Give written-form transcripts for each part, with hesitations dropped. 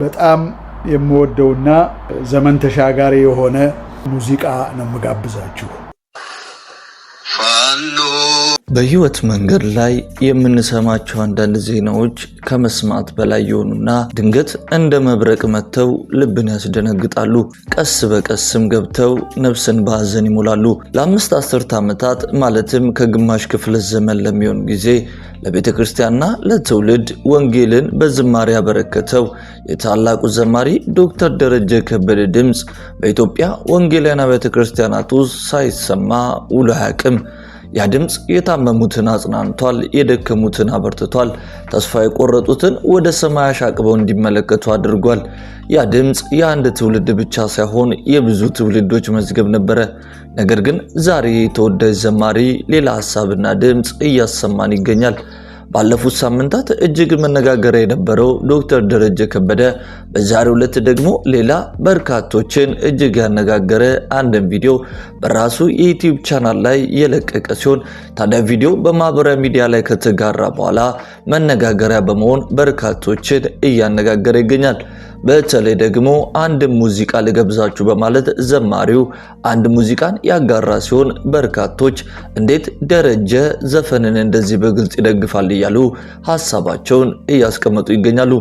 በጣም የምወደውና ዘመን ተሻጋሪ የሆነ ሙዚቃ ነው የምጋብዛችሁ። በህይወት መንገድ ላይ የምንሰማቸው አንዳንድ ዜናዎች ከመስማት በላይ የሆኑና ድንገት እንደ መብረቅ መጥተው ልብን ያስደነግጣሉ። ቀስ በቀስም ገብተው ነፍስን በሐዘን ይሞላሉ። ለአምስት አስርት ዓመታት ማለትም ከግማሽ ክፍለ ዘመን ለሚሆን ጊዜ ለቤተ ክርስቲያንና ለትውልድ ወንጌልን በዝማሬ ያበረከተው የታላቁ ዘማሪ ዶክተር ደረጀ ከበደ ድምፅ በኢትዮጵያ ወንጌላውያን ቤተ ክርስቲያናት ውስጥ ሳይሰማ ውሎ አያውቅም። ያ ድምፅ የታመሙትን አጽናንቷል፣ የደከሙትን አበርትቷል፣ ተስፋ የቆረጡትን ወደ ሰማይ አሻቅበው እንዲመለከቱ አድርጓል። ያ ድምፅ የአንድ ትውልድ ብቻ ሳይሆን የብዙ ትውልዶች መዝገብ ነበረ። ነገር ግን ዛሬ ተወዳጅ ዘማሪ ሌላ ሐሳብና ድምፅ እያሰማን ይገኛል። ባለፉት ሳምንታት እጅግ መነጋገሪያ የነበረው ዶክተር ደረጀ ከበደ በዛሬው ዕለት ደግሞ ሌላ በርካቶችን እጅግ ያነጋገረ አንድን ቪዲዮ በራሱ የዩቲዩብ ቻናል ላይ የለቀቀ ሲሆን ታዲያ ቪዲዮ በማህበራዊ ሚዲያ ላይ ከተጋራ በኋላ መነጋገሪያ በመሆን በርካቶችን እያነጋገረ ይገኛል። በተለይ ደግሞ አንድ ሙዚቃ ልጋብዛችሁ በማለት ዘማሪው አንድ ሙዚቃን ያጋራ ሲሆን በርካቶች እንዴት ደረጀ ዘፈንን እንደዚህ በግልጽ ይደግፋል እያሉ ሐሳባቸውን እያስቀመጡ ይገኛሉ።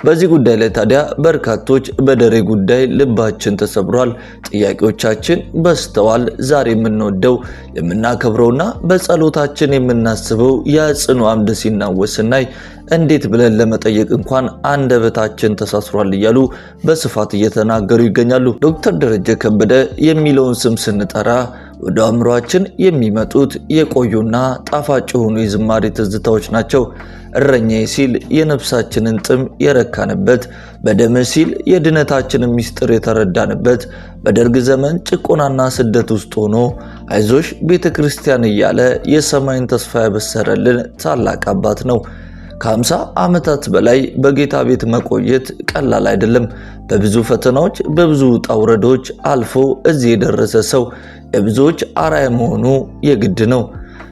በዚህ ጉዳይ ላይ ታዲያ በርካቶች በደሬ ጉዳይ ልባችን ተሰብሯል፣ ጥያቄዎቻችን በስተዋል፣ ዛሬ የምንወደው የምናከብረውና በጸሎታችን የምናስበው የጽኑ አምድ ሲናወስ ስናይ እንዴት ብለን ለመጠየቅ እንኳን አንደበታችን ተሳስሯል እያሉ በስፋት እየተናገሩ ይገኛሉ። ዶክተር ደረጀ ከበደ የሚለውን ስም ስንጠራ ወደ አእምሯችን የሚመጡት የቆዩና ጣፋጭ የሆኑ የዝማሬ ትዝታዎች ናቸው። እረኛዬ ሲል የነፍሳችንን ጥም የረካንበት፣ በደም ሲል የድነታችንን ምስጢር የተረዳንበት፣ በደርግ ዘመን ጭቆናና ስደት ውስጥ ሆኖ አይዞሽ ቤተክርስቲያን እያለ የሰማይን ተስፋ ያበሰረልን ታላቅ አባት ነው። ከ50 ዓመታት በላይ በጌታ ቤት መቆየት ቀላል አይደለም። በብዙ ፈተናዎች በብዙ ውጣ ውረዶች አልፎ እዚህ የደረሰ ሰው የብዙዎች አርአያ መሆኑ የግድ ነው።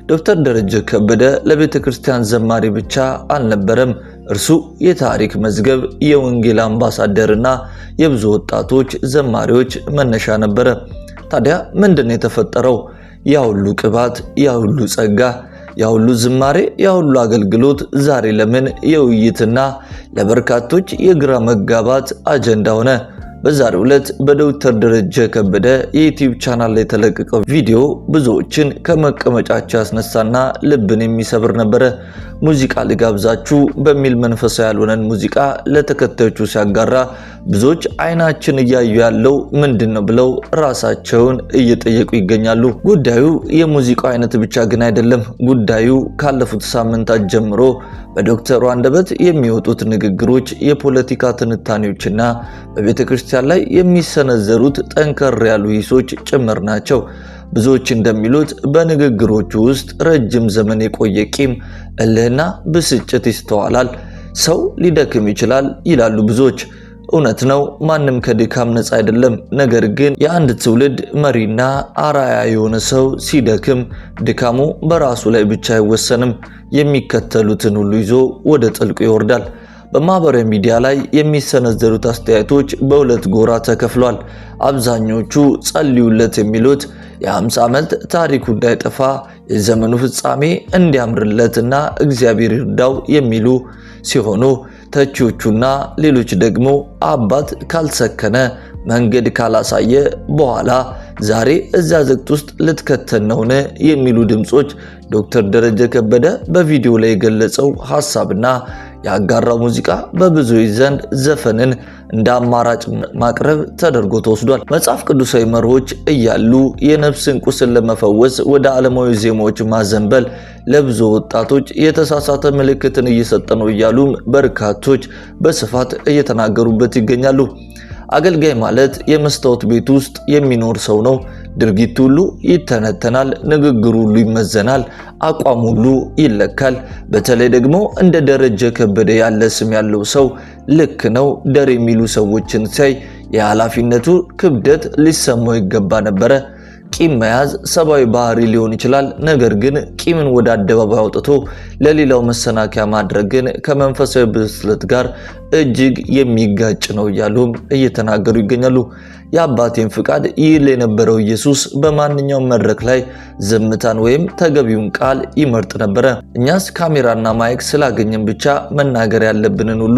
ዶክተር ደረጀ ከበደ ለቤተ ክርስቲያን ዘማሪ ብቻ አልነበረም። እርሱ የታሪክ መዝገብ፣ የወንጌል አምባሳደርና የብዙ ወጣቶች ዘማሪዎች መነሻ ነበረ። ታዲያ ምንድነው የተፈጠረው? ያ ሁሉ ቅባት፣ ያ ሁሉ ጸጋ፣ ያ ሁሉ ዝማሬ፣ ያ ሁሉ አገልግሎት ዛሬ ለምን የውይይትና ለበርካቶች የግራ መጋባት አጀንዳ ሆነ? በዛሬው ዕለት በዶክተር ደረጀ ከበደ የዩቲዩብ ቻናል ላይ የተለቀቀው ቪዲዮ ብዙዎችን ከመቀመጫቸው ያስነሳና ልብን የሚሰብር ነበረ። ሙዚቃ ልጋብዛችሁ በሚል መንፈሳዊ ያልሆነን ሙዚቃ ለተከታዮቹ ሲያጋራ ብዙዎች አይናችን እያዩ ያለው ምንድነው ብለው ራሳቸውን እየጠየቁ ይገኛሉ። ጉዳዩ የሙዚቃው አይነት ብቻ ግን አይደለም። ጉዳዩ ካለፉት ሳምንታት ጀምሮ በዶክተሩ አንደበት የሚወጡት ንግግሮች፣ የፖለቲካ ትንታኔዎችና በቤተ ክርስቲያን ላይ የሚሰነዘሩት ጠንከር ያሉ ሂሶች ጭምር ናቸው። ብዙዎች እንደሚሉት በንግግሮቹ ውስጥ ረጅም ዘመን የቆየ ቂም፣ እልህና ብስጭት ይስተዋላል። ሰው ሊደክም ይችላል ይላሉ ብዙዎች። እውነት ነው፣ ማንም ከድካም ነፃ አይደለም። ነገር ግን የአንድ ትውልድ መሪና አርአያ የሆነ ሰው ሲደክም ድካሙ በራሱ ላይ ብቻ አይወሰንም፣ የሚከተሉትን ሁሉ ይዞ ወደ ጥልቁ ይወርዳል። በማህበራዊ ሚዲያ ላይ የሚሰነዘሩት አስተያየቶች በሁለት ጎራ ተከፍሏል። አብዛኞቹ ጸልዩለት የሚሉት የ50 ዓመት ታሪኩ እንዳይጠፋ የዘመኑ ፍጻሜ እንዲያምርለትና እግዚአብሔር ይርዳው የሚሉ ሲሆኑ ተቺዎቹና ሌሎች ደግሞ አባት ካልሰከነ መንገድ ካላሳየ በኋላ ዛሬ እዛ ዘግት ውስጥ ልትከተን ነውን የሚሉ ድምጾች ዶክተር ደረጀ ከበደ በቪዲዮ ላይ የገለጸው ሐሳብና ያጋራው ሙዚቃ በብዙዎች ዘንድ ዘፈንን እንደ አማራጭ ማቅረብ ተደርጎ ተወስዷል። መጽሐፍ ቅዱሳዊ መርሆች እያሉ የነፍስን ቁስል ለመፈወስ ወደ ዓለማዊ ዜማዎች ማዘንበል ለብዙ ወጣቶች የተሳሳተ ምልክትን እየሰጠ ነው እያሉም በርካቶች በስፋት እየተናገሩበት ይገኛሉ። አገልጋይ ማለት የመስታወት ቤት ውስጥ የሚኖር ሰው ነው። ድርጊቱ ሁሉ ይተነተናል፣ ንግግሩ ሁሉ ይመዘናል፣ አቋም ሁሉ ይለካል። በተለይ ደግሞ እንደ ደረጀ ከበደ ያለ ስም ያለው ሰው ልክ ነው ደር የሚሉ ሰዎችን ሳይ የኃላፊነቱ ክብደት ሊሰማው ይገባ ነበረ። ቂም መያዝ ሰብአዊ ባህሪ ሊሆን ይችላል። ነገር ግን ቂምን ወደ አደባባይ አውጥቶ ለሌላው መሰናከያ ማድረግ ግን ከመንፈሳዊ ብስለት ጋር እጅግ የሚጋጭ ነው እያሉም እየተናገሩ ይገኛሉ። የአባቴን ፍቃድ ይል የነበረው ኢየሱስ በማንኛውም መድረክ ላይ ዝምታን ወይም ተገቢውን ቃል ይመርጥ ነበረ። እኛስ ካሜራና ማይክ ስላገኘን ብቻ መናገር ያለብንን ሁሉ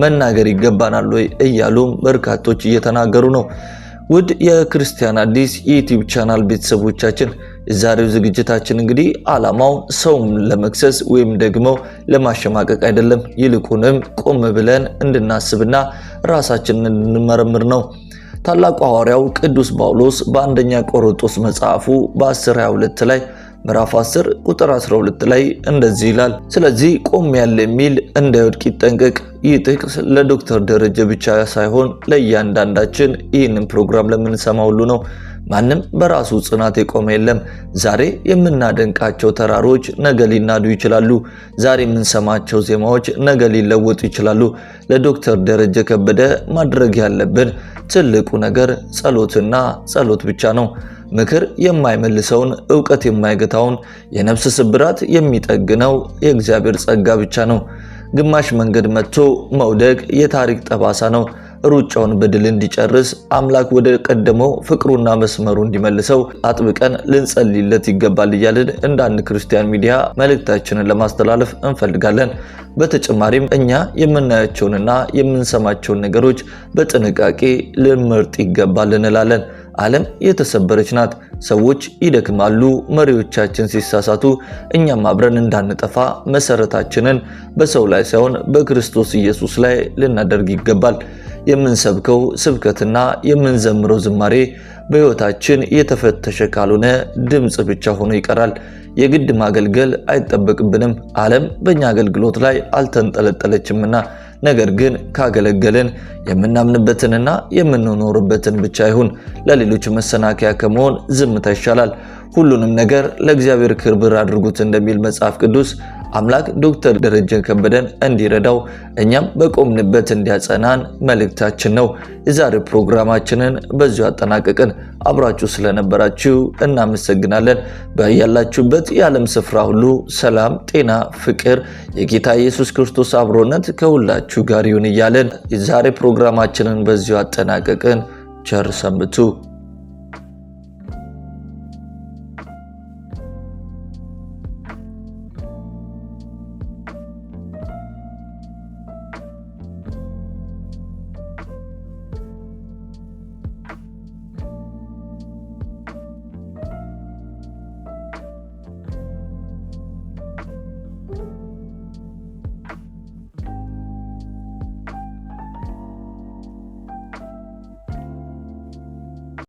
መናገር ይገባናል ወይ እያሉም በርካቶች እየተናገሩ ነው። ውድ የክርስቲያን አዲስ የዩቲዩብ ቻናል ቤተሰቦቻችን የዛሬው ዝግጅታችን እንግዲህ ዓላማው ሰውን ለመክሰስ ወይም ደግሞ ለማሸማቀቅ አይደለም። ይልቁንም ቆም ብለን እንድናስብና ራሳችንን እንድንመረምር ነው። ታላቁ ሐዋርያው ቅዱስ ጳውሎስ በአንደኛ ቆሮንቶስ መጽሐፉ በ10:22 ላይ ምዕራፍ 10 ቁጥር 12 ላይ እንደዚህ ይላል፣ ስለዚህ ቆም ያለ የሚል እንዳይወድቅ ይጠንቀቅ። ይህ ጥቅስ ለዶክተር ደረጀ ብቻ ሳይሆን ለእያንዳንዳችን ይህንን ፕሮግራም ለምንሰማ ሁሉ ነው። ማንም በራሱ ጽናት የቆመ የለም። ዛሬ የምናደንቃቸው ተራሮች ነገ ሊናዱ ይችላሉ። ዛሬ የምንሰማቸው ዜማዎች ነገ ሊለወጡ ይችላሉ። ለዶክተር ደረጀ ከበደ ማድረግ ያለብን ትልቁ ነገር ጸሎትና ጸሎት ብቻ ነው። ምክር የማይመልሰውን ዕውቀት የማይገታውን የነፍስ ስብራት የሚጠግነው የእግዚአብሔር ጸጋ ብቻ ነው። ግማሽ መንገድ መጥቶ መውደቅ የታሪክ ጠባሳ ነው። ሩጫውን በድል እንዲጨርስ አምላክ ወደ ቀደመው ፍቅሩና መስመሩ እንዲመልሰው አጥብቀን ልንጸልይለት ይገባል እያልን እንደ አንድ ክርስቲያን ሚዲያ መልእክታችንን ለማስተላለፍ እንፈልጋለን። በተጨማሪም እኛ የምናያቸውንና የምንሰማቸውን ነገሮች በጥንቃቄ ልንመርጥ ይገባል እንላለን። ዓለም የተሰበረች ናት። ሰዎች ይደክማሉ። መሪዎቻችን ሲሳሳቱ እኛም አብረን እንዳንጠፋ መሰረታችንን በሰው ላይ ሳይሆን በክርስቶስ ኢየሱስ ላይ ልናደርግ ይገባል። የምንሰብከው ስብከትና የምንዘምረው ዝማሬ በሕይወታችን የተፈተሸ ካልሆነ ድምፅ ብቻ ሆኖ ይቀራል። የግድ ማገልገል አይጠበቅብንም። ዓለም በእኛ አገልግሎት ላይ አልተንጠለጠለችምና። ነገር ግን ካገለገልን የምናምንበትንና የምንኖርበትን ብቻ ይሁን። ለሌሎች መሰናከያ ከመሆን ዝምታ ይሻላል። ሁሉንም ነገር ለእግዚአብሔር ክብር አድርጉት እንደሚል መጽሐፍ ቅዱስ አምላክ ዶክተር ደረጀ ከበደን እንዲረዳው እኛም በቆምንበት እንዲያጸናን መልእክታችን ነው። የዛሬው ፕሮግራማችንን በዚሁ አጠናቀቅን። አብራችሁ ስለነበራችሁ እናመሰግናለን። በያላችሁበት የዓለም ስፍራ ሁሉ ሰላም፣ ጤና፣ ፍቅር የጌታ ኢየሱስ ክርስቶስ አብሮነት ከሁላችሁ ጋር ይሁን እያለን የዛሬ ፕሮግራማችንን በዚሁ አጠናቀቅን። ቸር ሰንብቱ።